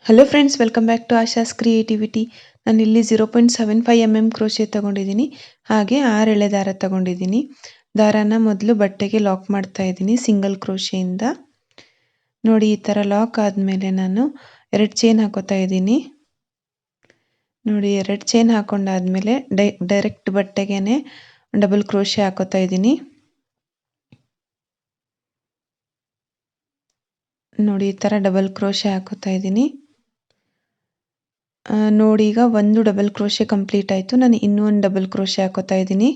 Hello friends, welcome back to Asha's creativity. ನಾನು ಇಲ್ಲಿ 0.75 mm crochet ತಗೊಂಡಿದ್ದೀನಿ. ಹಾಗೆ 6 ಎಳೆ ದಾರ ತಗೊಂಡಿದ್ದೀನಿ. ದಾರಾನ ಮೊದಲು ಬಟ್ಟೆಗೆ ಲಾಕ್ ಮಾಡ್ತಾ ಇದ್ದೀನಿ ಸಿಂಗಲ್ ಕ್ರೋಶೆಯಿಂದ. ನೋಡಿ, ಈ ಥರ ಲಾಕ್ ಆದಮೇಲೆ ನಾನು 2 ಚೈನ್ ಹಾಕೋತಾ ಇದ್ದೀನಿ. ನೋಡಿ, 2 ಚೈನ್ ಹಾಕೊಂಡಾದ್ಮೇಲೆ ಡೈರೆಕ್ಟ್ ಬಟ್ಟೆಗೇನೆ ಡಬಲ್ ಕ್ರೋಶೆ ಹಾಕೋತಾ ಇದ್ದೀನಿ. ನೋಡಿ, ಈ ಥರ ಡಬಲ್ ಕ್ರೋಶೆ ಹಾಕೋತಾ ಇದ್ದೀನಿ. ನೋಡಿ, ಈಗ ಒಂದು ಡಬಲ್ ಕ್ರೋಶೆ ಕಂಪ್ಲೀಟ್ ಆಯಿತು. ನಾನು ಇನ್ನೂ ಒಂದು ಡಬಲ್ ಕ್ರೋಶೆ ಹಾಕೋತಾ ಇದ್ದೀನಿ.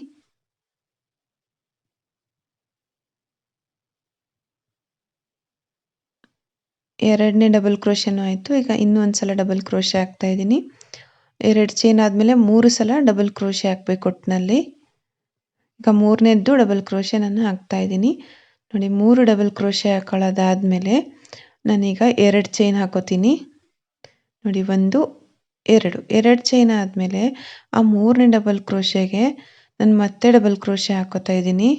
ಎರಡನೇ ಡಬಲ್ ಕ್ರೋಶೆನೂ ಆಯಿತು. ಈಗ ಇನ್ನೂ ಒಂದು ಸಲ ಡಬಲ್ ಕ್ರೋಶೆ ಹಾಕ್ತಾ ಇದ್ದೀನಿ. 2 ಚೈನ್ ಆದಮೇಲೆ 3 ಸಲ ಡಬಲ್ ಕ್ರೋಶೆ ಹಾಕಬೇಕು ಒಟ್ಟಿನಲ್ಲಿ. ಈಗ ಮೂರನೇದ್ದು ಡಬಲ್ ಕ್ರೋಶೆ ನಾನು ಹಾಕ್ತಾ ಇದ್ದೀನಿ. ನೋಡಿ, 3 ಡಬಲ್ ಕ್ರೋಶೆ ಹಾಕೊಳ್ಳೋದಾದಮೇಲೆ ನಾನೀಗ 2 ಚೈನ್ ಹಾಕೋತೀನಿ. ನೋಡಿ, 1 2 ಚೈನ್ ಆದಮೇಲೆ ಆ 3ನೇ ಡಬಲ್ ಕ್ರೋಶೆಗೆ ನಾನು ಮತ್ತೆ ಡಬಲ್ ಕ್ರೋಶೆ ಹಾಕೋತಾ ಇದ್ದೀನಿ.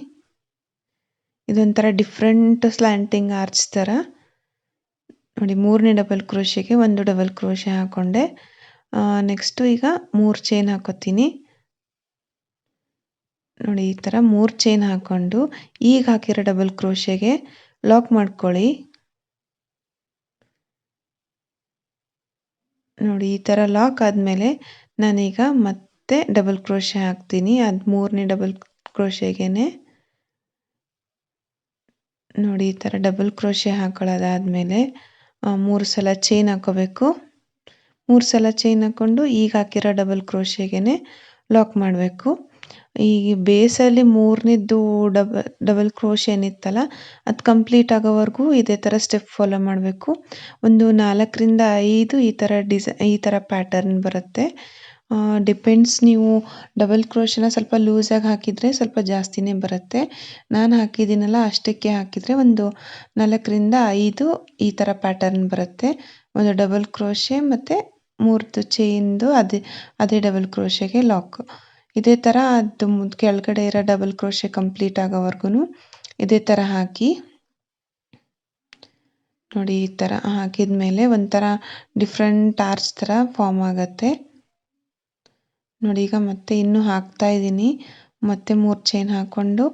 ಇದೊಂಥರ ಡಿಫ್ರೆಂಟ್ ಸ್ಲ್ಯಾಂಟಿಂಗ್ ಆರ್ಚ್ ಥರ. ನೋಡಿ, 3ನೇ ಡಬಲ್ ಕ್ರೋಶೆಗೆ 1 ಡಬಲ್ ಕ್ರೋಶೆ ಹಾಕ್ಕೊಂಡೆ. ನೆಕ್ಸ್ಟು ಈಗ 3 ಚೈನ್ ಹಾಕೋತೀನಿ. ನೋಡಿ, ಈ ಥರ 3 ಚೈನ್ ಹಾಕ್ಕೊಂಡು ಈಗ ಹಾಕಿರೋ ಡಬಲ್ ಕ್ರೋಶೆಗೆ ಲಾಕ್ ಮಾಡ್ಕೊಳ್ಳಿ. ನೋಡಿ, ಈ ಥರ ಲಾಕ್ ಆದಮೇಲೆ ನಾನೀಗ ಮತ್ತೆ ಡಬಲ್ ಕ್ರೋಶೆ ಹಾಕ್ತೀನಿ. ಅದು 3ನೇ ಡಬಲ್ ಕ್ರೋಶೆಗೇನೆ. ನೋಡಿ, ಈ ಥರ ಡಬಲ್ ಕ್ರೋಶೆ ಹಾಕೊಳ್ಳೋದಾದಮೇಲೆ 3 ಸಲ ಚೈನ್ ಹಾಕೋಬೇಕು. 3 ಸಲ ಚೈನ್ ಹಾಕ್ಕೊಂಡು ಈಗ ಹಾಕಿರೋ ಡಬಲ್ ಕ್ರೋಶೆಗೇನೆ ಲಾಕ್ ಮಾಡಬೇಕು. ಈ ಬೇಸಲ್ಲಿ 3ನೇದ್ದು ಡಬಲ್ ಕ್ರೋಶೆ ಏನಿತ್ತಲ್ಲ, ಅದು ಕಂಪ್ಲೀಟ್ ಆಗೋವರೆಗೂ ಇದೇ ಥರ ಸ್ಟೆಪ್ ಫಾಲೋ ಮಾಡಬೇಕು. ಒಂದು 4ರಿಂದ 5 ಈ ಥರ ಪ್ಯಾಟರ್ನ್ ಬರುತ್ತೆ. ಡಿಪೆಂಡ್ಸ್, ನೀವು ಡಬಲ್ ಕ್ರೋಶನ ಸ್ವಲ್ಪ ಲೂಸಾಗಿ ಹಾಕಿದರೆ ಸ್ವಲ್ಪ ಜಾಸ್ತಿನೇ ಬರುತ್ತೆ. ನಾನು ಹಾಕಿದ್ದೀನಲ್ಲ ಅಷ್ಟಕ್ಕೆ ಹಾಕಿದರೆ ಒಂದು 4ರಿಂದ 5 ಈ ಥರ ಪ್ಯಾಟರ್ನ್ ಬರುತ್ತೆ. ಒಂದು ಡಬಲ್ ಕ್ರೋಶೆ ಮತ್ತು 3 ಚೈನ್ದು ಅದೇ ಡಬಲ್ ಕ್ರೋಶೆಗೆ ಲಾಕ್. ಇದೇ ಥರ ಅದು ಕೆಳಗಡೆ ಇರೋ ಡಬಲ್ ಕ್ರೋಶೆ ಕಂಪ್ಲೀಟ್ ಆಗೋವರೆಗೂ ಇದೇ ಥರ ಹಾಕಿ. ನೋಡಿ, ಈ ಥರ ಹಾಕಿದ ಮೇಲೆ ಒಂಥರ ಡಿಫ್ರೆಂಟ್ ಆರ್ಚ್ ಥರ ಫಾರ್ಮ್ ಆಗುತ್ತೆ. ನೋಡಿ, ಈಗ ಮತ್ತೆ ಇನ್ನೂ ಹಾಕ್ತಾ ಇದ್ದೀನಿ. ಮತ್ತೆ 3 ಚೈನ್ ಹಾಕ್ಕೊಂಡು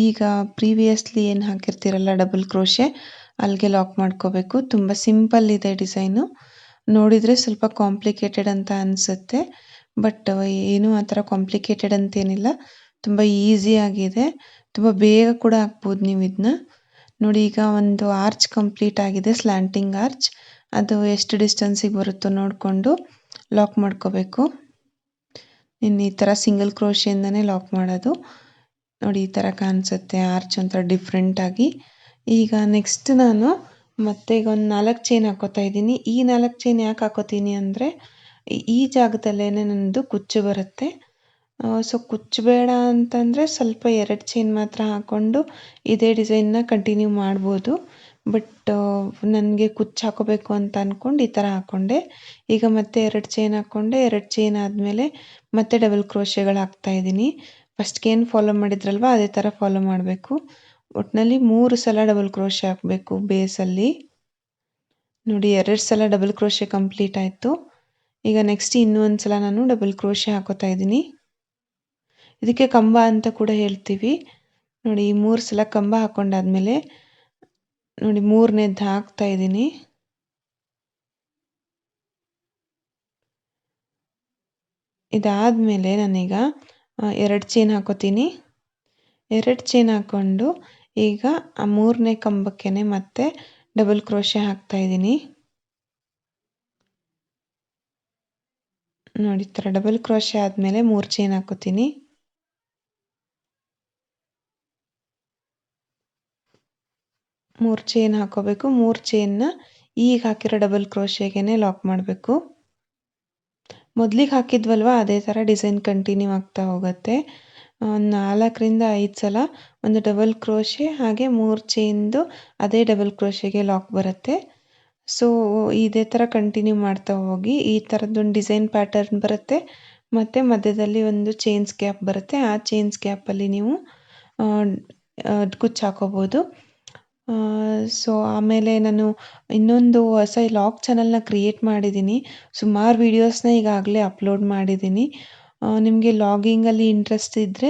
ಈಗ ಪ್ರೀವಿಯಸ್ಲಿ ಏನು ಹಾಕಿರ್ತೀರಲ್ಲ ಡಬಲ್ ಕ್ರೋಶೆ, ಅಲ್ಲಿಗೆ ಲಾಕ್ ಮಾಡ್ಕೋಬೇಕು. ತುಂಬ ಸಿಂಪಲ್ ಇದೆ ಡಿಸೈನು. ನೋಡಿದರೆ ಸ್ವಲ್ಪ ಕಾಂಪ್ಲಿಕೇಟೆಡ್ ಅಂತ ಅನಿಸುತ್ತೆ, ಬಟ್ ಏನೂ ಆ ಥರ ಕಾಂಪ್ಲಿಕೇಟೆಡ್ ಅಂತೇನಿಲ್ಲ. ತುಂಬ ಈಸಿಯಾಗಿದೆ. ತುಂಬ ಬೇಗ ಕೂಡ ಹಾಕ್ಬೋದು ನೀವು ಇದನ್ನ. ನೋಡಿ, ಈಗ ಒಂದು ಆರ್ಚ್ ಕಂಪ್ಲೀಟ್ ಆಗಿದೆ, ಸ್ಲ್ಯಾಂಟಿಂಗ್ ಆರ್ಚ್. ಅದು ಎಷ್ಟು ಡಿಸ್ಟೆನ್ಸಿಗೆ ಬರುತ್ತೋ ನೋಡಿಕೊಂಡು ಲಾಕ್ ಮಾಡ್ಕೋಬೇಕು. ಇನ್ನು ಈ ಥರ ಸಿಂಗಲ್ ಕ್ರೋಶೆಯಿಂದನೇ ಲಾಕ್ ಮಾಡೋದು. ನೋಡಿ, ಈ ಥರ ಕಾಣಿಸುತ್ತೆ ಆರ್ಚ್ ಒಂಥರ ಡಿಫ್ರೆಂಟಾಗಿ. ಈಗ ನೆಕ್ಸ್ಟ್ ನಾನು ಮತ್ತೆ ಈಗ ಒಂದು 4 ಚೈನ್ ಹಾಕೋತಾ ಇದ್ದೀನಿ. ಈ 4 ಚೈನ್ ಯಾಕೆ ಹಾಕೋತೀನಿ ಅಂದರೆ, ಈ ಜಾಗದಲ್ಲೇ ನನ್ನದು ಕುಚ್ಚು ಬರುತ್ತೆ. ಸೊ ಕುಚ್ಚು ಬೇಡ ಅಂತಂದರೆ ಸ್ವಲ್ಪ 2 ಚೈನ್ ಮಾತ್ರ ಹಾಕ್ಕೊಂಡು ಇದೇ ಡಿಸೈನ್ನ ಕಂಟಿನ್ಯೂ ಮಾಡ್ಬೋದು. ಬಟ್ ನನಗೆ ಕುಚ್ಚು ಹಾಕೋಬೇಕು ಅಂತ ಅಂದ್ಕೊಂಡು ಈ ಥರ ಹಾಕ್ಕೊಂಡೆ. ಈಗ ಮತ್ತೆ 2 ಚೈನ್ ಹಾಕ್ಕೊಂಡೆ. 2 ಚೈನ್ ಆದಮೇಲೆ ಮತ್ತೆ ಡಬಲ್ ಕ್ರೋಶೆಗಳು ಹಾಕ್ತಾಯಿದ್ದೀನಿ. ಫಸ್ಟ್ಗೆ ಏನು ಫಾಲೋ ಮಾಡಿದ್ರಲ್ವ ಅದೇ ಥರ ಫಾಲೋ ಮಾಡಬೇಕು. ಒಟ್ಟಿನಲ್ಲಿ 3 ಸಲ ಡಬಲ್ ಕ್ರೋಶೆ ಹಾಕಬೇಕು ಬೇಸಲ್ಲಿ. ನೋಡಿ, 2 ಸಲ ಡಬಲ್ ಕ್ರೋಶೆ ಕಂಪ್ಲೀಟ್ ಆಯಿತು. ಈಗ ನೆಕ್ಸ್ಟ್ ಇನ್ನೂ ಒಂದು ಸಲ ನಾನು ಡಬಲ್ ಕ್ರೋಶೆ ಹಾಕೋತಾ ಇದ್ದೀನಿ. ಇದಕ್ಕೆ ಕಂಬ ಅಂತ ಕೂಡ ಹೇಳ್ತೀವಿ. ನೋಡಿ, 3 ಸಲ ಕಂಬ ಹಾಕ್ಕೊಂಡಾದ್ಮೇಲೆ ನೋಡಿ 3ನೇದ್ದು ಹಾಕ್ತಾ ಇದ್ದೀನಿ. ಇದಾದಮೇಲೆ ನಾನೀಗ 2 ಚೈನ್ ಹಾಕೋತೀನಿ. 2 ಚೈನ್ ಹಾಕ್ಕೊಂಡು ಈಗ ಆ 3ನೇ ಕಂಬಕ್ಕೇ ಮತ್ತೆ ಡಬಲ್ ಕ್ರೋಶೆ ಹಾಕ್ತಾ ಇದ್ದೀನಿ. ನೋಡಿ, ಈ ಥರ ಡಬಲ್ ಕ್ರೋಶೆ ಆದಮೇಲೆ 3 ಚೈನ್ ಹಾಕೋತೀನಿ. 3 ಚೈನ್ ಹಾಕೋಬೇಕು. 3 ಚೈನ್ನ ಈಗ ಹಾಕಿರೋ ಡಬಲ್ ಕ್ರೋಶೆಗೇ ಲಾಕ್ ಮಾಡಬೇಕು. ಮೊದಲಿಗೆ ಹಾಕಿದ್ವಲ್ವ ಅದೇ ಥರ ಡಿಸೈನ್ ಕಂಟಿನ್ಯೂ ಆಗ್ತಾ ಹೋಗುತ್ತೆ. 4ರಿಂದ 5 ಸಲ ಒಂದು ಡಬಲ್ ಕ್ರೋಶೆ ಹಾಗೆ 3 ಚೈನ್ದು ಅದೇ ಡಬಲ್ ಕ್ರೋಶೆಗೆ ಲಾಕ್ ಬರುತ್ತೆ. ಸೊ ಇದೇ ಥರ ಕಂಟಿನ್ಯೂ ಮಾಡ್ತಾ ಹೋಗಿ ಈ ಥರದ್ದೊಂದು ಡಿಸೈನ್ ಪ್ಯಾಟರ್ನ್ ಬರುತ್ತೆ. ಮತ್ತು ಮಧ್ಯದಲ್ಲಿ ಒಂದು ಚೈನ್ಸ್ ಗ್ಯಾಪ್ ಬರುತ್ತೆ. ಆ ಚೈನ್ಸ್ ಗ್ಯಾಪಲ್ಲಿ ನೀವು ಕುಚ್ಚು ಹಾಕೋಬೋದು. ಸೊ ಆಮೇಲೆ ನಾನು ಇನ್ನೊಂದು ಹೊಸ ಲಾಗ್ ಚಾನಲ್ನ ಕ್ರಿಯೇಟ್ ಮಾಡಿದ್ದೀನಿ. ಸುಮಾರು ವೀಡಿಯೋಸ್ನ ಈಗಾಗಲೇ ಅಪ್ಲೋಡ್ ಮಾಡಿದ್ದೀನಿ. ನಿಮಗೆ ಲಾಗಿಂಗಲ್ಲಿ ಇಂಟ್ರೆಸ್ಟ್ ಇದ್ದರೆ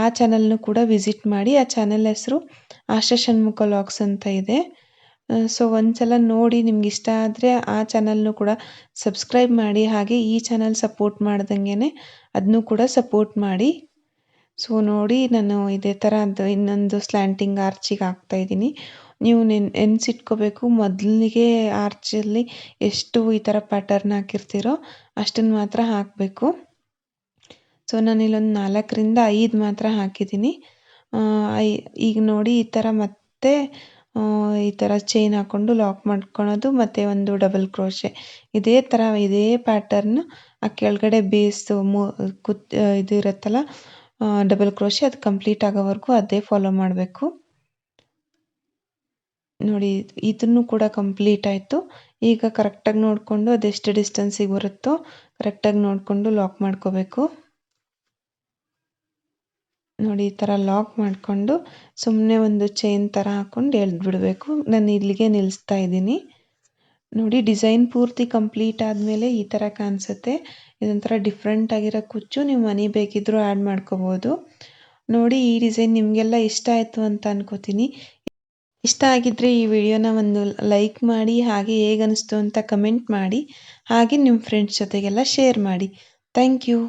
ಆ ಚಾನಲ್ನು ಕೂಡ ವಿಸಿಟ್ ಮಾಡಿ. ಆ ಚಾನಲ್ ಹೆಸರು ಆಶಾ ಷಣ್ಮುಖ ಲಾಗ್ಸ್ ಅಂತ ಇದೆ. ಸೊ ಒಂದ್ಸಲ ನೋಡಿ ನಿಮ್ಗೆ ಇಷ್ಟ ಆದರೆ ಆ ಚಾನಲ್ನು ಕೂಡ ಸಬ್ಸ್ಕ್ರೈಬ್ ಮಾಡಿ. ಹಾಗೆ ಈ ಚಾನಲ್ ಸಪೋರ್ಟ್ ಮಾಡ್ದಂಗೆ ಅದನ್ನು ಕೂಡ ಸಪೋರ್ಟ್ ಮಾಡಿ. ಸೊ ನೋಡಿ ನಾನು ಇದೇ ಥರ ಅದು ಇನ್ನೊಂದು ಸ್ಲ್ಯಾಂಟಿಂಗ್ ಆರ್ಚಿಗೆ ಹಾಕ್ತಾಯಿದ್ದೀನಿ. ನೀವು ಎನ್ಸಿಟ್ಕೋಬೇಕು, ಮೊದಲಿಗೆ ಆರ್ಚಲ್ಲಿ ಎಷ್ಟು ಈ ಥರ ಪ್ಯಾಟರ್ನ್ ಹಾಕಿರ್ತೀರೋ ಅಷ್ಟನ್ನು ಮಾತ್ರ ಹಾಕಬೇಕು. ಸೊ ನಾನು ಇಲ್ಲೊಂದು 4ರಿಂದ 5 ಮಾತ್ರ ಹಾಕಿದ್ದೀನಿ. ಈಗ ನೋಡಿ ಈ ಥರ ಮತ್ತೆ ಈ ಥರ ಚೈನ್ ಹಾಕ್ಕೊಂಡು ಲಾಕ್ ಮಾಡ್ಕೊಳೋದು ಮತ್ತು ಒಂದು ಡಬಲ್ ಕ್ರೋಶೆ. ಇದೇ ಥರ ಇದೇ ಪ್ಯಾಟರ್ನ್ ಆ ಕೆಳಗಡೆ ಬೇಸು ಇದು ಇರುತ್ತಲ್ಲ ಡಬಲ್ ಕ್ರೋಶೆ, ಅದು ಕಂಪ್ಲೀಟ್ ಆಗೋವರೆಗೂ ಅದೇ ಫಾಲೋ ಮಾಡಬೇಕು. ನೋಡಿ ಇದನ್ನು ಕೂಡ ಕಂಪ್ಲೀಟ್ ಆಯಿತು. ಈಗ ಕರೆಕ್ಟಾಗಿ ನೋಡಿಕೊಂಡು ಅದೆಷ್ಟು ಡಿಸ್ಟೆನ್ಸಿಗೆ ಬರುತ್ತೋ ಕರೆಕ್ಟಾಗಿ ನೋಡಿಕೊಂಡು ಲಾಕ್ ಮಾಡ್ಕೋಬೇಕು. ನೋಡಿ ಈ ಥರ ಲಾಕ್ ಮಾಡಿಕೊಂಡು ಸುಮ್ಮನೆ ಒಂದು ಚೈನ್ ಥರ ಹಾಕ್ಕೊಂಡು ಎಳೆದ್ಬಿಡಬೇಕು. ನಾನು ಇಲ್ಲಿಗೆ ನಿಲ್ಲಿಸ್ತಾ ಇದ್ದೀನಿ. ನೋಡಿ ಡಿಸೈನ್ ಪೂರ್ತಿ ಕಂಪ್ಲೀಟ್ ಆದಮೇಲೆ ಈ ಥರ ಕಾಣಿಸುತ್ತೆ. ಇದೊಂಥರ ಡಿಫ್ರೆಂಟ್ ಆಗಿರೋ ಕುಚ್ಚು. ನೀವು ಮನಿ ಬೇಕಿದ್ದರೂ ಆ್ಯಡ್ ಮಾಡ್ಕೋಬೋದು. ನೋಡಿ ಈ ಡಿಸೈನ್ ನಿಮಗೆಲ್ಲ ಇಷ್ಟ ಆಯಿತು ಅಂತ ಅನ್ಕೋತೀನಿ. ಇಷ್ಟ ಆಗಿದ್ದರೆ ಈ ವಿಡಿಯೋನ ಒಂದು ಲೈಕ್ ಮಾಡಿ, ಹಾಗೆ ಹೇಗೆ ಅನಿಸ್ತು ಅಂತ ಕಮೆಂಟ್ ಮಾಡಿ, ಹಾಗೆ ನಿಮ್ಮ ಫ್ರೆಂಡ್ಸ್ ಜೊತೆಗೆಲ್ಲ ಶೇರ್ ಮಾಡಿ. Thank you.